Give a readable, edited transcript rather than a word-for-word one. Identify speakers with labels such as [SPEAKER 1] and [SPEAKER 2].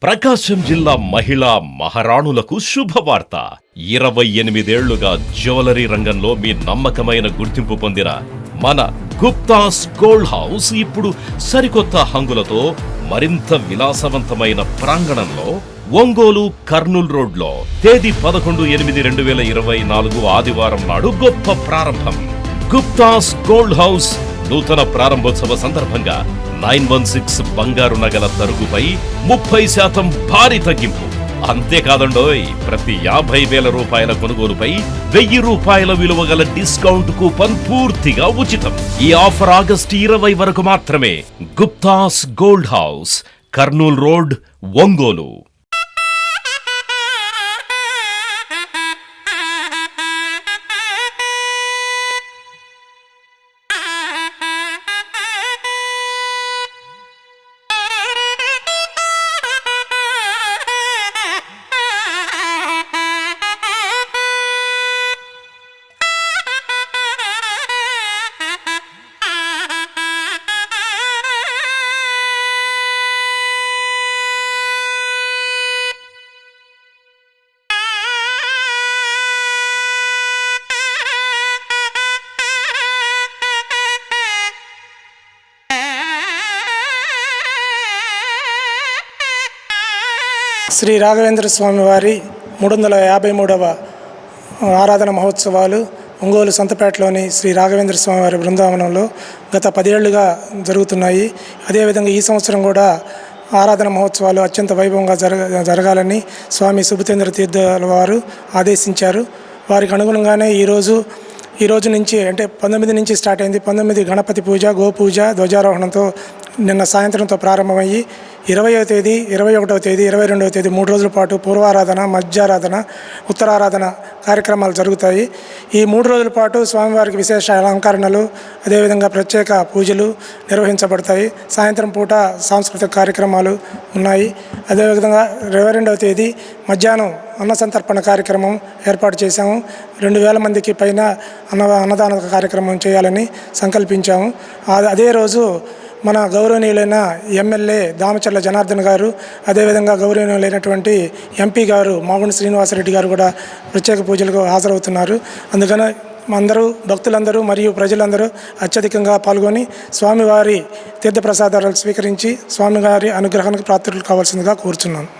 [SPEAKER 1] ప్రకాశం జిల్లా మహిళా మహారాణులకు శుభవార్త. 28 ఏళ్లుగా జ్యువెలరీ రంగంలో మీ నమ్మకమైన గుర్తింపు పొందిన మన గుప్తాస్ గోల్డ్ హౌస్ ఇప్పుడు సరికొత్త హంగులతో మరింత విలాసవంతమైన ప్రాంగణంలో ఒంగోలు కర్నూల్ రోడ్లో తేదీ 11/8/2024 ఆదివారం నాడు గొప్ప ప్రారంభం. గుప్తాస్ గోల్డ్ హౌస్ నూతన ప్రారంభోత్సవ సందర్భంగా 916 బంగారు నగల తరుగుపై 30% భారీ తగ్గింపు. అంతేకాదండోయ్, ప్రతి 50,000 రూపాయల కొనుగోలుపై 1000 రూపాయల విలువ గల డిస్కౌంట్ కూపన్ పూర్తిగా ఉచితం. ఈ ఆఫర్ ఆగస్టు 20 వరకు మాత్రమే. Gupta's gold house, Kurnool road, Ongole.
[SPEAKER 2] Sri Raghavendra Swami వారి 353వ ఆరాధన మహోత్సవాలు ఒంగోలు సంతపేటలోని శ్రీ రాఘవేంద్ర స్వామి వారి బృందావనంలో గత 10 ఏళ్లుగా జరుగుతున్నాయి. అదేవిధంగా ఈ సంవత్సరం కూడా ఆరాధన మహోత్సవాలు అత్యంత వైభవంగా జరగాలని స్వామి సుబుతేంద్ర తీర్థుల వారు ఆదేశించారు. వారికి అనుగుణంగానే ఈ రోజు నుంచి అంటే 19 నుంచి స్టార్ట్ అయింది. 19 గణపతి పూజ, గోపూజ, ధ్వజారోహణంతో నిన్న సాయంత్రంతో ప్రారంభమయ్యి 20వ తేదీ, 21వ తేదీ, 22వ తేదీ 3 రోజుల పాటు పూర్వారాధన, మధ్యారాధన, ఉత్తరారాధన కార్యక్రమాలు జరుగుతాయి. ఈ 3 రోజుల పాటు స్వామివారికి విశేష అలంకరణలు, అదేవిధంగా ప్రత్యేక పూజలు నిర్వహించబడతాయి. సాయంత్రం పూట సాంస్కృతిక కార్యక్రమాలు ఉన్నాయి. అదేవిధంగా 22వ తేదీ మధ్యాహ్నం అన్న సంతర్పణ కార్యక్రమం ఏర్పాటు చేశాము. 2000 మందికి పైన అన్నదాన కార్యక్రమం చేయాలని సంకల్పించాము. అదే రోజు మన గౌరవనీయులైన ఎమ్మెల్యే దామచర్ల జనార్దన్ గారు, అదేవిధంగా గౌరవనీయులైనటువంటి ఎంపీ గారు మాగుంట శ్రీనివాసరెడ్డి గారు కూడా ప్రత్యేక పూజలకు హాజరవుతున్నారు. అందుకని అందరూ భక్తులందరూ మరియు ప్రజలందరూ అత్యధికంగా పాల్గొని స్వామివారి తీర్థప్రసాదాలు స్వీకరించి స్వామివారి అనుగ్రహానికి పాత్రులు కావాల్సిందిగా కోరుచున్నాను.